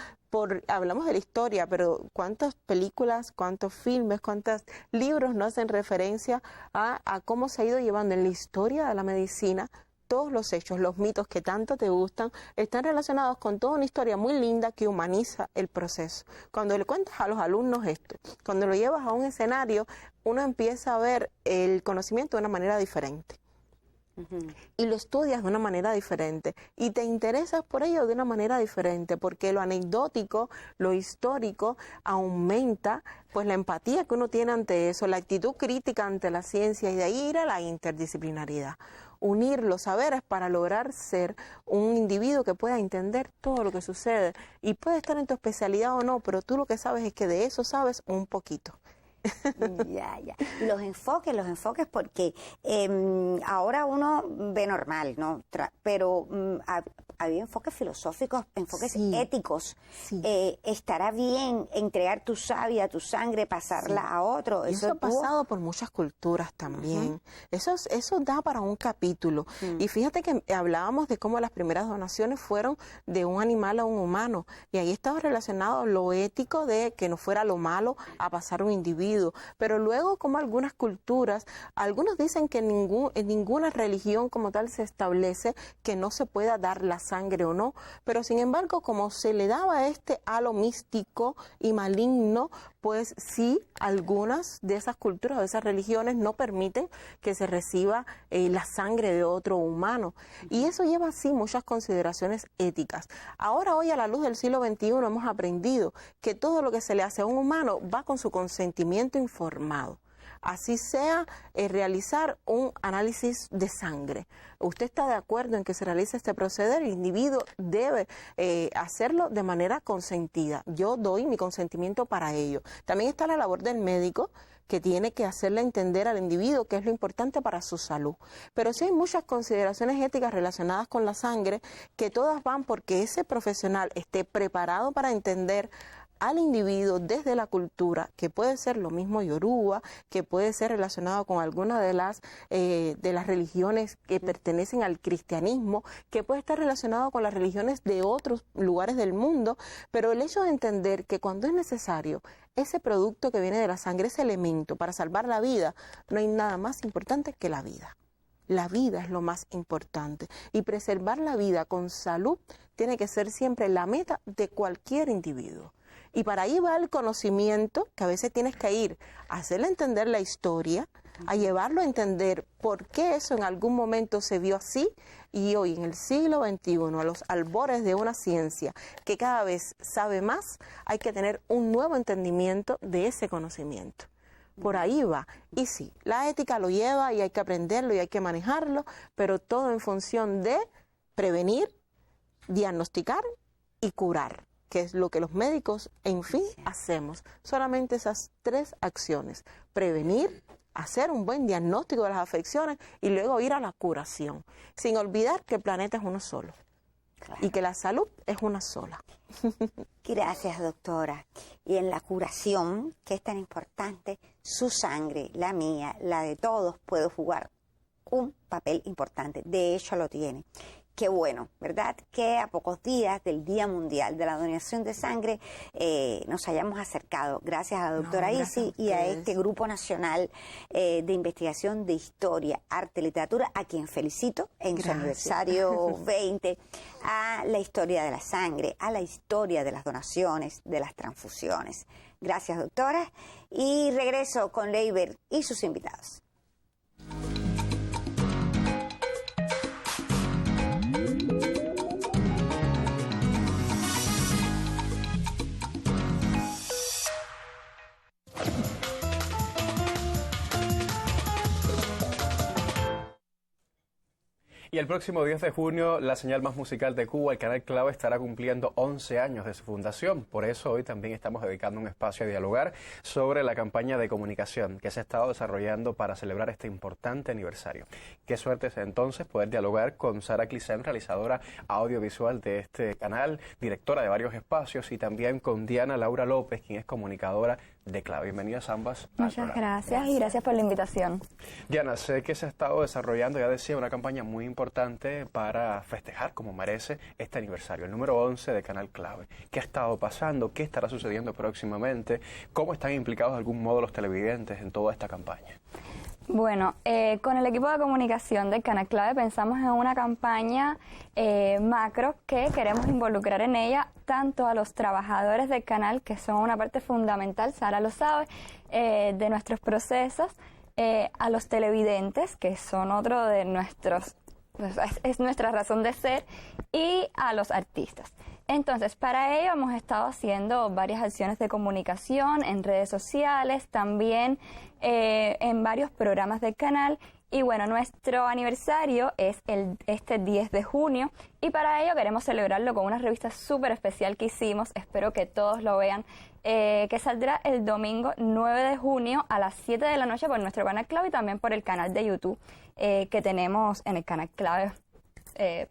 [SPEAKER 4] hablamos de la historia, pero cuántas películas, cuántos filmes, cuántos libros no hacen referencia a cómo se ha ido llevando en la historia de la medicina. Todos los hechos, los mitos que tanto te gustan, están relacionados con toda una historia muy linda que humaniza el proceso. Cuando le cuentas a los alumnos esto, cuando lo llevas a un escenario, uno empieza a ver el conocimiento de una manera diferente. y lo estudias de una manera diferente y te interesas por ello de una manera diferente, porque lo anecdótico, lo histórico aumenta pues la empatía que uno tiene ante eso, la actitud crítica ante la ciencia, y de ahí ir a la interdisciplinaridad. Unir los saberes para lograr ser un individuo que pueda entender todo lo que sucede, y puede estar en tu especialidad o no, pero tú lo que sabes es que de eso sabes un poquito.
[SPEAKER 2] Ya. Y los enfoques porque ahora uno ve normal, ¿no? Pero había enfoques filosóficos, enfoques éticos. ¿Estará bien entregar tu savia, tu sangre, pasarla a otro?
[SPEAKER 4] Eso ha pasado por muchas culturas también. Eso da para un capítulo. Y fíjate que hablábamos de cómo las primeras donaciones fueron de un animal a un humano. Y ahí estaba relacionado lo ético de que no fuera lo malo a pasar a un individuo. Pero luego, como algunas culturas, algunos dicen que en ninguna religión como tal se establece que no se pueda dar la sangre o no, pero sin embargo, como se le daba este halo místico y maligno, pues sí, algunas de esas culturas, de esas religiones no permiten que se reciba la sangre de otro humano. Y eso lleva así muchas consideraciones éticas. Ahora, hoy a la luz del siglo XXI, hemos aprendido que todo lo que se le hace a un humano va con su consentimiento informado. Así sea realizar un análisis de sangre. ¿Usted está de acuerdo en que se realice este proceder? El individuo debe hacerlo de manera consentida. Yo doy mi consentimiento para ello. También está la labor del médico, que tiene que hacerle entender al individuo qué es lo importante para su salud. Pero sí hay muchas consideraciones éticas relacionadas con la sangre, que todas van porque ese profesional esté preparado para entender al individuo desde la cultura, que puede ser lo mismo yoruba, que puede ser relacionado con alguna de las religiones que pertenecen al cristianismo, que puede estar relacionado con las religiones de otros lugares del mundo, pero el hecho de entender que cuando es necesario ese producto que viene de la sangre, ese elemento para salvar la vida, no hay nada más importante que la vida. La vida es lo más importante, y preservar la vida con salud tiene que ser siempre la meta de cualquier individuo. Y para ahí va el conocimiento, que a veces tienes que ir a hacerle entender la historia, a llevarlo a entender por qué eso en algún momento se vio así, y hoy en el siglo XXI, a los albores de una ciencia que cada vez sabe más, hay que tener un nuevo entendimiento de ese conocimiento. Por ahí va. Y sí, la ética lo lleva y hay que aprenderlo y hay que manejarlo, pero todo en función de prevenir, diagnosticar y curar, que es lo que los médicos, en fin, hacemos. Solamente esas tres acciones: prevenir, hacer un buen diagnóstico de las afecciones y luego ir a la curación, sin olvidar que el planeta es uno solo. Claro. Y que la salud es una sola.
[SPEAKER 2] Gracias, doctora. Y en la curación, que es tan importante, su sangre, la mía, la de todos, puede jugar un papel importante. De hecho, lo tiene. Qué bueno, ¿verdad? Que a pocos días del Día Mundial de la Donación de Sangre nos hayamos acercado, gracias a la doctora Isi y a este Grupo Nacional de Investigación de Historia, Arte y Literatura, a quien felicito en su aniversario 20, a la historia de la sangre, a la historia de las donaciones, de las transfusiones. Gracias, doctora. Y regreso con Leiber y sus invitados.
[SPEAKER 3] Y el próximo 10 de junio, la señal más musical de Cuba, el Canal Clave, estará cumpliendo 11 años de su fundación. Por eso hoy también estamos dedicando un espacio a dialogar sobre la campaña de comunicación que se ha estado desarrollando para celebrar este importante aniversario. Qué suerte es entonces poder dialogar con Sara Clisén, realizadora audiovisual de este canal, directora de varios espacios, y también con Diana Laura López, quien es comunicadora de Clave. Bienvenidas ambas.
[SPEAKER 9] Muchas gracias y gracias por la invitación.
[SPEAKER 3] Diana, sé que se ha estado desarrollando, ya decía, una campaña muy importante para festejar como merece este aniversario, el número 11 de Canal Clave. ¿Qué ha estado pasando? ¿Qué estará sucediendo próximamente? ¿Cómo están implicados de algún modo los televidentes en toda esta campaña?
[SPEAKER 9] Bueno, con el equipo de comunicación del Canal Clave pensamos en una campaña macro que queremos involucrar en ella tanto a los trabajadores del canal, que son una parte fundamental, Sara lo sabe, de nuestros procesos, a los televidentes, que son otro de nuestros, pues, es nuestra razón de ser, y a los artistas. Entonces, para ello hemos estado haciendo varias acciones de comunicación en redes sociales, también en varios programas del canal. Y bueno, nuestro aniversario es este 10 de junio y para ello queremos celebrarlo con una revista súper especial que hicimos, espero que todos lo vean, que saldrá el domingo 9 de junio a las 7 de la noche por nuestro canal Clave y también por el canal de YouTube que tenemos en el canal Clave,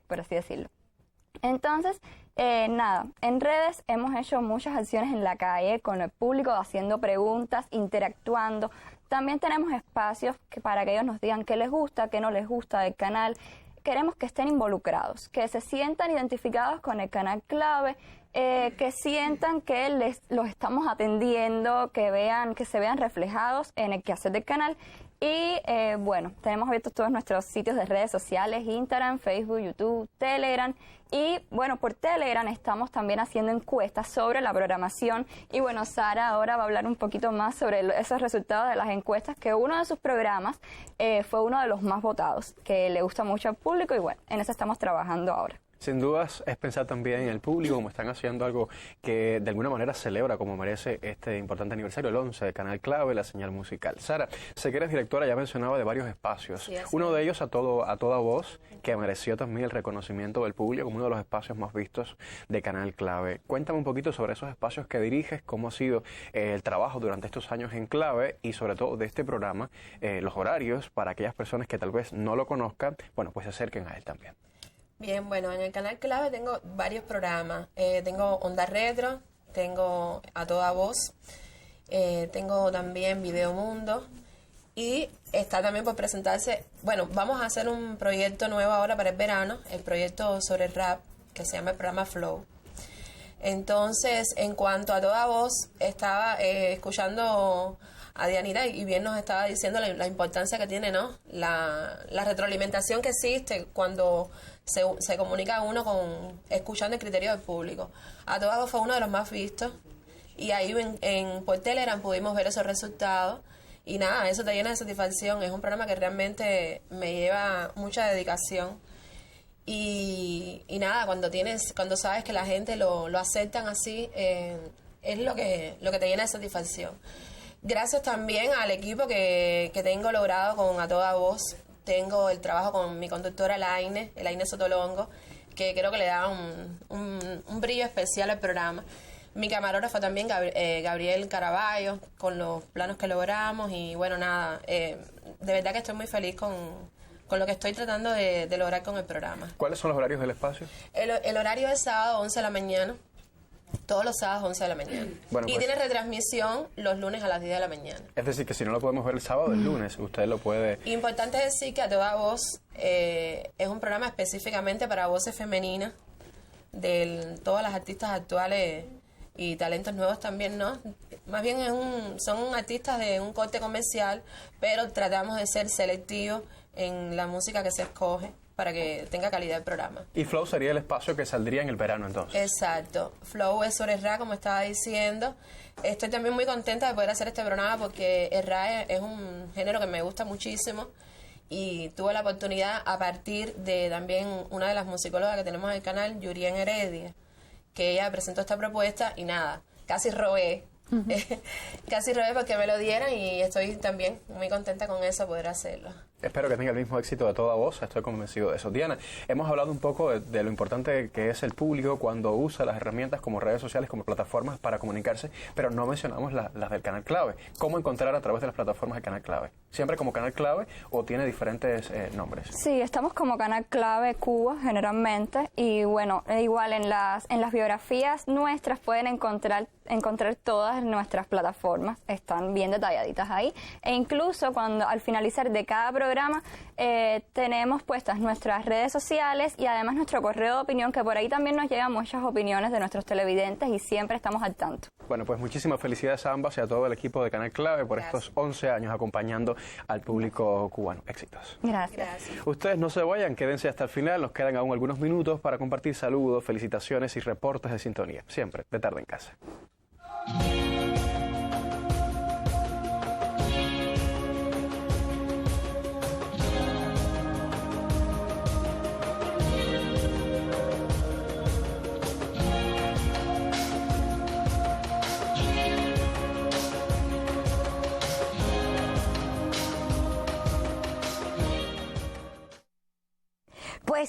[SPEAKER 9] por así decirlo. Entonces, nada, en redes hemos hecho muchas acciones en la calle con el público, haciendo preguntas, interactuando. También tenemos espacios para que ellos nos digan qué les gusta, qué no les gusta del canal. Queremos que estén involucrados, que se sientan identificados con el canal Clave, que sientan que los estamos atendiendo, que se vean reflejados en el quehacer del canal. Y bueno, tenemos abiertos todos nuestros sitios de redes sociales, Instagram, Facebook, YouTube, Telegram. Y bueno, por Telegram estamos también haciendo encuestas sobre la programación. Y bueno, Sara ahora va a hablar un poquito más sobre esos resultados de las encuestas, que uno de sus programas fue uno de los más votados, que le gusta mucho al público y bueno, en eso estamos trabajando ahora.
[SPEAKER 3] Sin dudas es pensar también en el público, como están haciendo algo que de alguna manera celebra como merece este importante aniversario, el 11 de Canal Clave, la señal musical. Sara, sé que eres directora, ya mencionaba de varios espacios. Sí, uno de ellos, a toda voz, que mereció también el reconocimiento del público como uno de los espacios más vistos de Canal Clave. Cuéntame un poquito sobre esos espacios que diriges, cómo ha sido el trabajo durante estos años en Clave y sobre todo de este programa, los horarios para aquellas personas que tal vez no lo conozcan, bueno, pues se acerquen a él también.
[SPEAKER 10] Bien, bueno, en el canal Clave tengo varios programas. Tengo Onda Retro, tengo A Toda Voz, tengo también Video Mundo y está también por presentarse, bueno, vamos a hacer un proyecto nuevo ahora para el verano, el proyecto sobre el rap, que se llama el programa Flow. Entonces, en cuanto a Toda Voz, estaba escuchando a Dianita y bien nos estaba diciendo la importancia que tiene, ¿no? La retroalimentación que existe cuando se comunica uno escuchando el criterio del público. A Toda Voz fue uno de los más vistos y ahí por Telegram pudimos ver esos resultados y nada, eso te llena de satisfacción. Es un programa que realmente me lleva mucha dedicación y nada, cuando sabes que la gente lo aceptan así, es lo que te llena de satisfacción. Gracias también al equipo que tengo logrado con A Toda Voz. Tengo el trabajo con mi conductora Elaine Sotolongo, que creo que le da un brillo especial al programa. Mi camarógrafo también, Gabriel Caraballo, con los planos que logramos. Y bueno, nada, de verdad que estoy muy feliz con lo que estoy tratando de lograr con el programa.
[SPEAKER 3] ¿Cuáles son los horarios del espacio?
[SPEAKER 10] El horario es sábado 11 de la mañana. Todos los sábados 11 de la mañana. Bueno, y tiene retransmisión los lunes a las 10 de la mañana.
[SPEAKER 3] Es decir, que si no lo podemos ver el sábado, el lunes, usted lo puede...
[SPEAKER 10] Importante decir que A Toda Voz es un programa específicamente para voces femeninas, de todas las artistas actuales y talentos nuevos también, ¿no? Más bien son artistas de un corte comercial, pero tratamos de ser selectivos en la música que se escoge, para que tenga calidad el programa.
[SPEAKER 3] Y Flow sería el espacio que saldría en el verano entonces.
[SPEAKER 10] Exacto. Flow es sobre el rap, como estaba diciendo. Estoy también muy contenta de poder hacer este programa porque el rap es un género que me gusta muchísimo y tuve la oportunidad a partir de también una de las musicólogas que tenemos en el canal, Yurien Heredia, que ella presentó esta propuesta y nada, casi robé. Casi robé porque me lo dieran y estoy también muy contenta con eso, poder hacerlo.
[SPEAKER 3] Espero que tenga el mismo éxito de Toda Voz, estoy convencido de eso. Diana, hemos hablado un poco de lo importante que es el público cuando usa las herramientas como redes sociales, como plataformas para comunicarse, pero no mencionamos las del Canal Clave. ¿Cómo encontrar a través de las plataformas del Canal Clave? ¿Siempre como Canal Clave o tiene diferentes nombres?
[SPEAKER 9] Sí, estamos como Canal Clave Cuba generalmente y bueno, igual en las biografías nuestras pueden encontrar todas nuestras plataformas, están bien detalladitas ahí e incluso cuando al finalizar de cada programa tenemos puestas nuestras redes sociales y además nuestro correo de opinión, que por ahí también nos llegan muchas opiniones de nuestros televidentes y siempre estamos al tanto.
[SPEAKER 3] Bueno, pues muchísimas felicidades a ambas y a todo el equipo de Canal Clave por estos 11 años acompañando al público cubano. Éxitos.
[SPEAKER 9] Gracias.
[SPEAKER 3] Ustedes no se vayan, quédense hasta el final, nos quedan aún algunos minutos para compartir saludos, felicitaciones y reportes de sintonía, siempre de Tarde en Casa.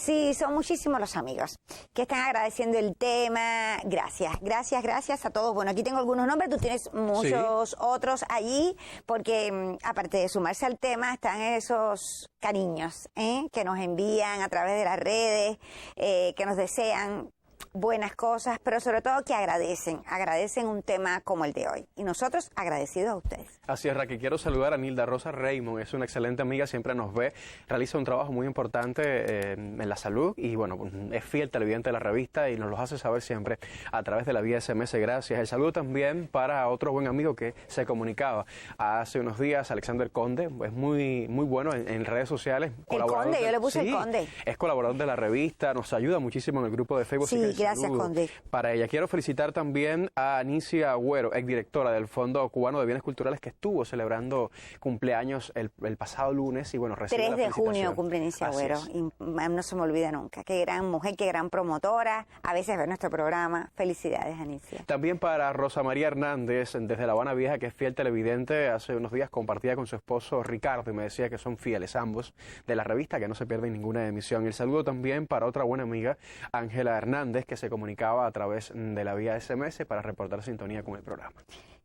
[SPEAKER 2] sí, son muchísimos los amigos que están agradeciendo el tema. Gracias a todos. Bueno, aquí tengo algunos nombres, tú tienes muchos otros allí, porque aparte de sumarse al tema, están esos cariños que nos envían a través de las redes, que nos desean buenas cosas, pero sobre todo que agradecen un tema como el de hoy. Y nosotros agradecidos a ustedes.
[SPEAKER 3] Así es, Raquel. Quiero saludar a Nilda Rosa Raymond, es una excelente amiga, siempre nos ve, realiza un trabajo muy importante en la salud y bueno, es fiel televidente de la revista y nos lo hace saber siempre a través de la vía SMS. Gracias. El saludo también para otro buen amigo que se comunicaba hace unos días, Alexander Conde, es muy bueno en redes sociales.
[SPEAKER 2] El Conde, yo le puse el Conde.
[SPEAKER 3] Es colaborador de la revista, nos ayuda muchísimo en el grupo de Facebook.
[SPEAKER 2] Sí, gracias, Conde.
[SPEAKER 3] Para ella quiero felicitar también a Anicia Agüero, exdirectora del Fondo Cubano de Bienes Culturales, que estuvo celebrando cumpleaños el pasado lunes y bueno, recibe
[SPEAKER 2] 3
[SPEAKER 3] la
[SPEAKER 2] de
[SPEAKER 3] felicitación.
[SPEAKER 2] junio cumple Anicia Agüero y no se me olvida nunca. Qué gran mujer, qué gran promotora. A veces ve nuestro programa. Felicidades, Anicia.
[SPEAKER 3] También para Rosa María Hernández, desde La Habana Vieja, que es fiel televidente, hace unos días compartía con su esposo Ricardo y me decía que son fieles ambos de la revista, que no se pierden ninguna emisión. El saludo también para otra buena amiga, Ángela Hernández, que se comunicaba a través de la vía SMS para reportar sintonía con el programa.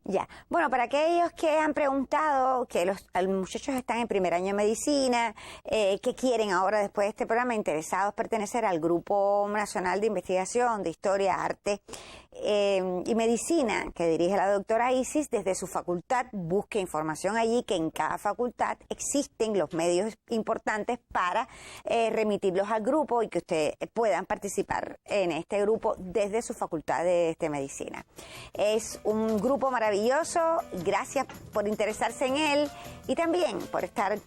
[SPEAKER 2] Ya, bueno, para aquellos que han preguntado, que los muchachos están en primer año de medicina, que quieren ahora después de este programa, interesados pertenecer al Grupo Nacional de Investigación de Historia, Arte y Medicina, que dirige la doctora Isis, desde su facultad busque información allí, que en cada facultad existen los medios importantes para remitirlos al grupo y que ustedes puedan participar en este grupo desde su facultad de Medicina. Es un grupo maravilloso, gracias por interesarse en él y también por estar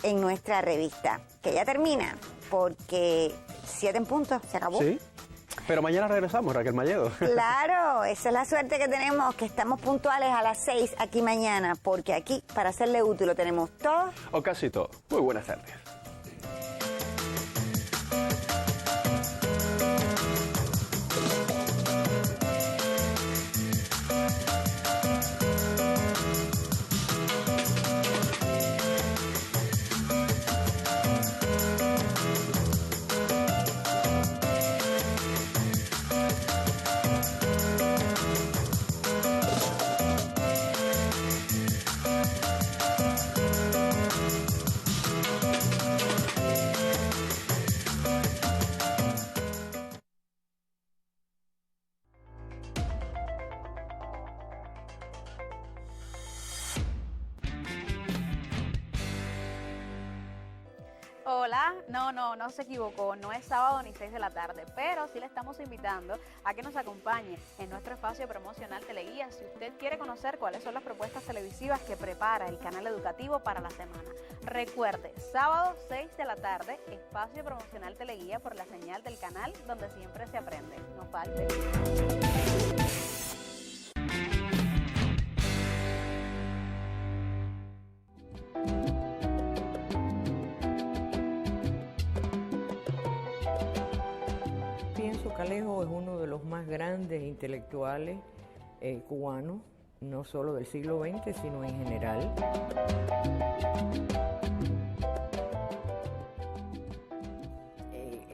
[SPEAKER 2] en nuestra revista, que ya termina, porque 7 en punto, se acabó.
[SPEAKER 3] Sí. Pero mañana regresamos, Raquel Malledo.
[SPEAKER 2] Claro, esa es la suerte que tenemos, que estamos puntuales a las 6 aquí mañana, porque aquí, para hacerle útil, lo tenemos todo.
[SPEAKER 3] O casi todo. Muy buenas tardes.
[SPEAKER 11] Hola, no se equivocó, no es sábado ni 6 de la tarde, pero sí le estamos invitando a que nos acompañe en nuestro espacio promocional Teleguía si usted quiere conocer cuáles son las propuestas televisivas que prepara el canal educativo para la semana. Recuerde, sábado 6 de la tarde, espacio promocional Teleguía por la señal del canal donde siempre se aprende. No falte.
[SPEAKER 12] Pienso que Alejo es uno de los más grandes intelectuales cubanos, no solo del siglo XX, sino en general.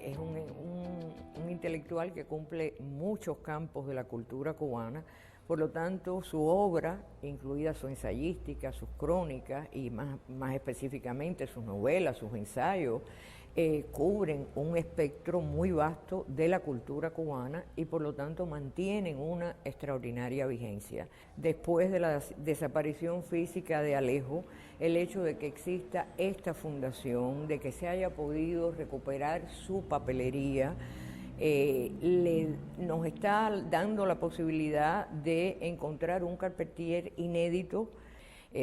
[SPEAKER 12] Es un intelectual que cumple muchos campos de la cultura cubana, por lo tanto su obra, incluida su ensayística, sus crónicas y más específicamente sus novelas, sus ensayos, cubren un espectro muy vasto de la cultura cubana y por lo tanto mantienen una extraordinaria vigencia. Después de la desaparición física de Alejo, el hecho de que exista esta fundación, de que se haya podido recuperar su papelería, nos está dando la posibilidad de encontrar un carpentier inédito,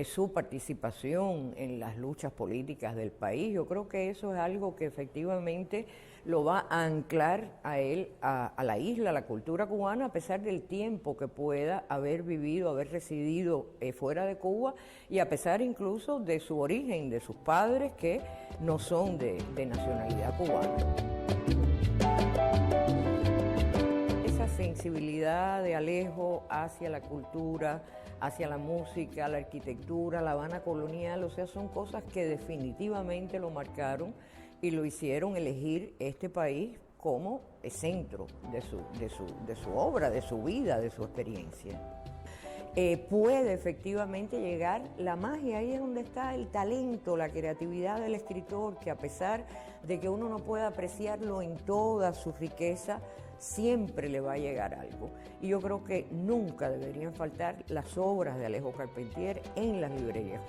[SPEAKER 12] su participación en las luchas políticas del país. Yo creo que eso es algo que efectivamente lo va a anclar a él, a la isla, a la cultura cubana, a pesar del tiempo que pueda haber vivido, haber residido fuera de Cuba y a pesar incluso de su origen, de sus padres que no son de nacionalidad cubana. Esa sensibilidad de Alejo hacia la cultura, hacia la música, la arquitectura, la Habana colonial, o sea, son cosas que definitivamente lo marcaron y lo hicieron elegir este país como centro de su obra, de su vida, de su experiencia. Puede efectivamente llegar la magia, ahí es donde está el talento, la creatividad del escritor, que a pesar de que uno no pueda apreciarlo en toda su riqueza, siempre le va a llegar algo. Y yo creo que nunca deberían faltar las obras de Alejo Carpentier en las librerías.